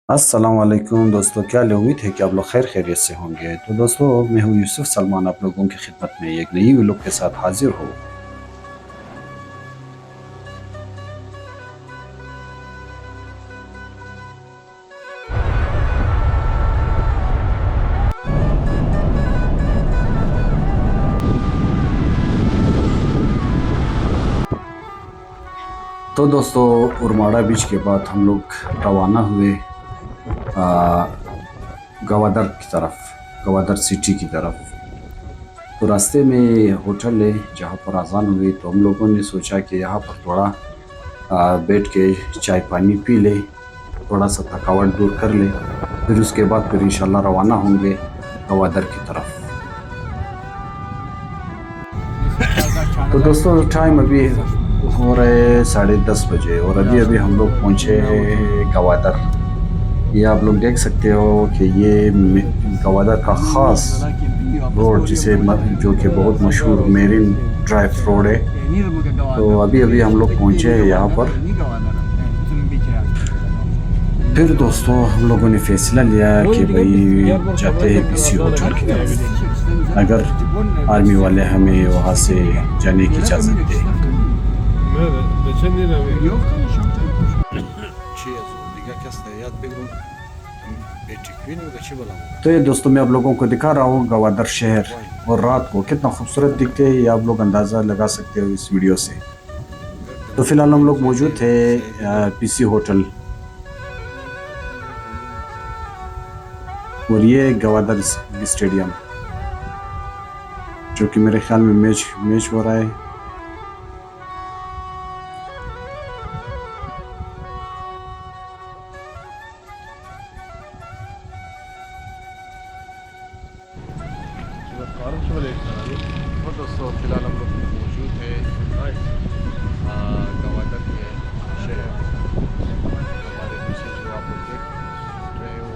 अस्सलाम वालेकुम दोस्तों, क्या उम्मीद है कि आप लोग खैर खैरियत से होंगे। तो दोस्तों, मैं हूं यूसुफ सलमान, आप लोगों की खिदमत में एक नई व्लॉग के साथ हाजिर हूं। तो दोस्तों, उरमाड़ा बीच के बाद हम लोग रवाना हुए आ, गवादर की तरफ, गवादर सिटी की तरफ। तो रास्ते में होटल है जहां पर अजान हुई, तो हम लोगों ने सोचा कि यहाँ पर थोड़ा बैठ के चाय पानी पी ले, थोड़ा सा थकावट दूर कर ले, फिर उसके बाद फिर इंशाल्लाह रवाना होंगे गवादर की तरफ। तो दोस्तों, टाइम अभी हो रहे 10:30 बजे और अभी अभी हम लोग पहुंचे हैं गवादर। ये आप लोग देख सकते हो कि ये गवादर का ख़ास रोड जो कि बहुत मशहूर मेरिन ड्राइव रोड है। तो अभी अभी हम लोग पहुंचे हैं यहाँ पर। फिर दोस्तों, हम लोगों ने फैसला लिया कि भाई जाते हैं किसी होटल की तरफ, अगर आर्मी वाले हमें वहाँ से जाने की इजाज़त दे। तो ये दोस्तों, मैं आप लोगों को दिखा रहा हूँ गवादर शहर, और रात को कितना खूबसूरत दिखते हैं ये आप लोग अंदाज़ा लगा सकते हो इस वीडियो से। तो फिलहाल हम लोग मौजूद थे पीसी होटल, और ये गवादर स्टेडियम जो कि मेरे ख्याल में मैच हो रहा है। तो दोस्तों, फिलहाल हम लोग मौजूद है गवादर के शहर। हमारे पीछे जो आप लोग देख रहे हो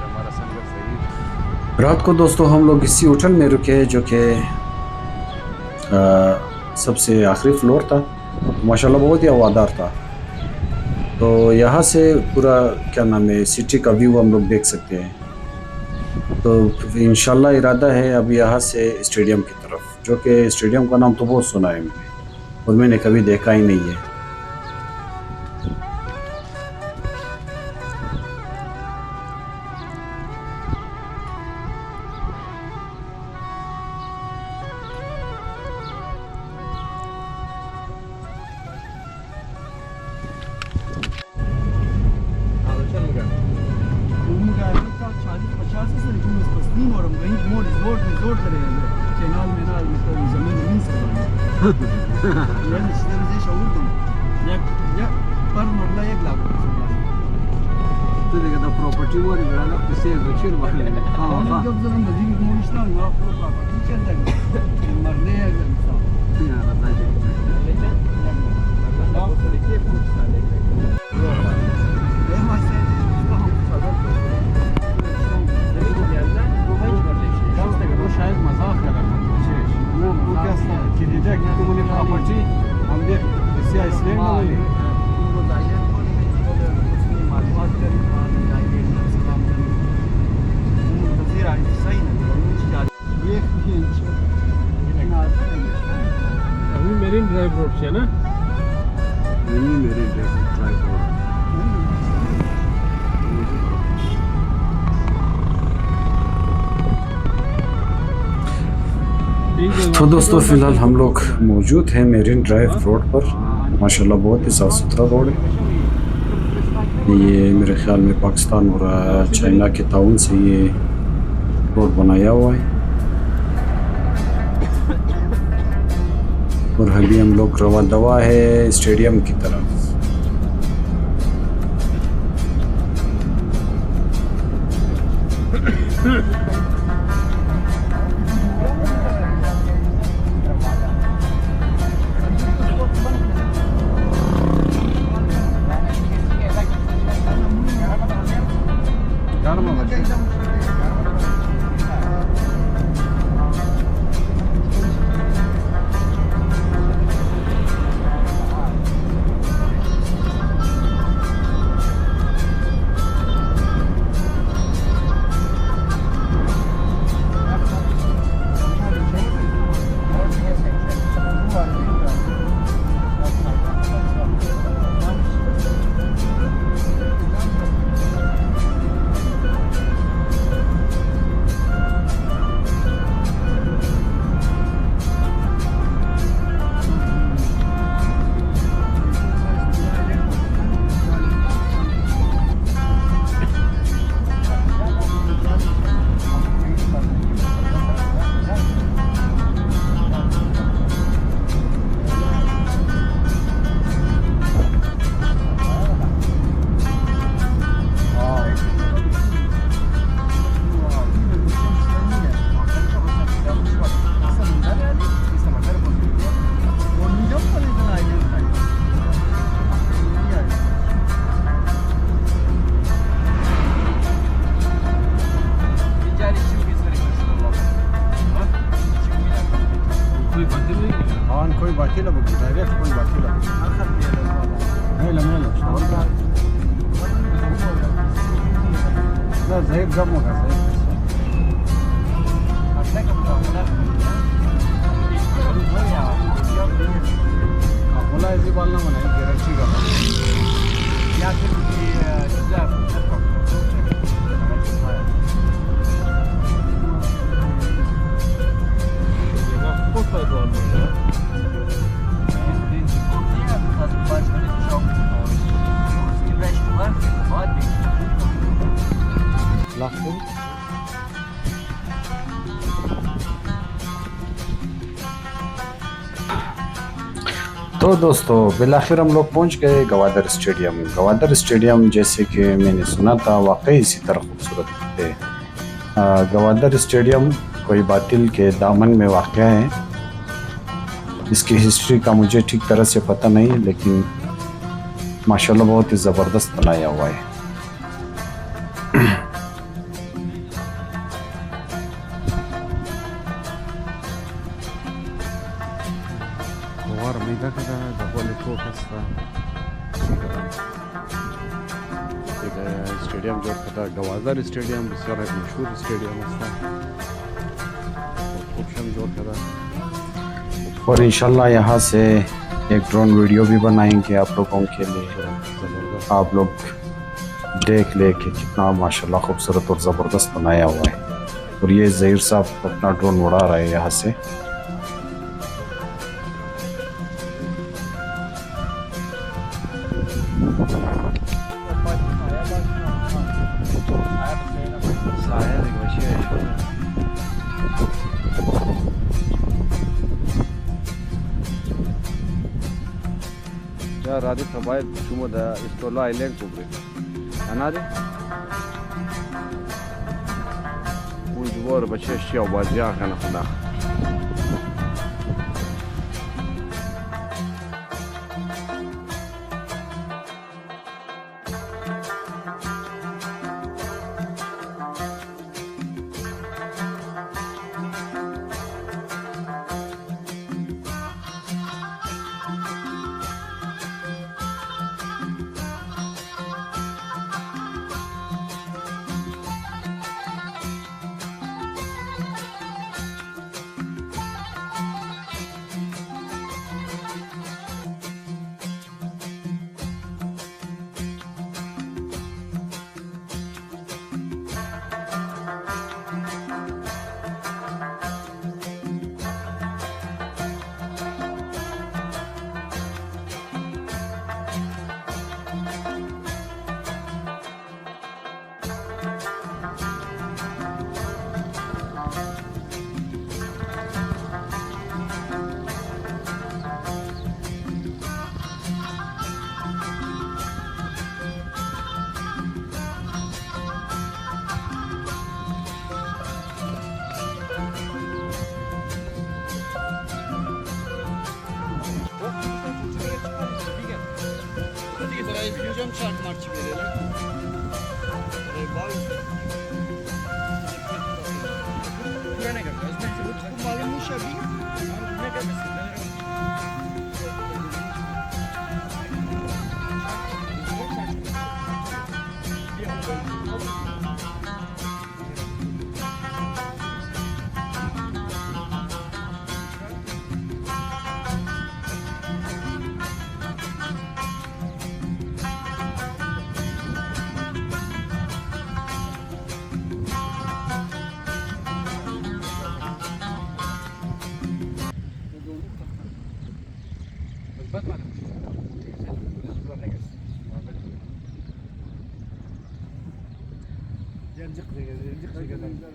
हमारा संघर्ष शहीद। रात को दोस्तों हम लोग इसी होटल में रुके जो कि सबसे आखिरी फ्लोर था। माशाल्लाह बहुत ही हवादार था। तो यहाँ से पूरा क्या नाम है सिटी का व्यू हम लोग देख सकते हैं। तो इंशाल्लाह इरादा है अब यहाँ से स्टेडियम की तरफ, जो कि स्टेडियम का नाम तो बहुत सुना है मैंने, और मैंने कभी देखा ही नहीं है। प्रॉपर्टी वर मिळाला कसे गचीर बाहेर हां जब जरा मजीद मोइस्ता ना प्रॉपर्टी चल जाएगी मरने है यार बताइए शायद मजाक कर रहा था वो क्या कि दीदा कि तुमने प्रॉपर्टी हम देख इससे इसलिए वाली वो जायदाद को उसकी मालूमात करी मेरीन ड्राइव रोड છે ને मेरीन ड्राइव रोड। तो दोस्तों, फिलहाल हम लोग मौजूद हैं मेरीन ड्राइव रोड पर। माशाल्लाह बहुत ही साफ़ सुथरा रोड है। ये मेरे ख्याल में पाकिस्तान और चाइना के ताउन से ये रोड बनाया हुआ है। और अभी हम लोग रवा दवा है स्टेडियम की तरफ। Sayıp cam oka sayıp. Kapola izi balna mana garanti का या फिर Lachen. तो दोस्तों बिलाखिर हम लोग पहुंच गए गवादर स्टेडियम। गवादर स्टेडियम जैसे कि मैंने सुना था वाकई इसी तरह खूबसूरत है। गवादर स्टेडियम कोई बातिल के दामन में वाक़या है। इसकी हिस्ट्री का मुझे ठीक तरह से पता नहीं, लेकिन माशाल्लाह बहुत ही ज़बरदस्त बनाया हुआ है। Var mıydı kadar da böyle çok hasta. Stadium जो था गवादर स्टेडियम बसयार एक मशहूर स्टेडियम था। ऑप्शन जो था और इंशाल्लाह यहाँ से एक ड्रोन वीडियो भी बनाएंगे आप लोगों के लिए। जबरदस्त। आप लोग देख ले कि कितना माशाल्लाह खूबसूरत और ज़बरदस्त बनाया हुआ है। और ये ज़हीर साहब अपना ड्रोन उड़ा रहा है यहाँ से। Ya Radhi Sabay cuma da istola ailen kubre. Anade? Bu civar başı şey obazya kana kula.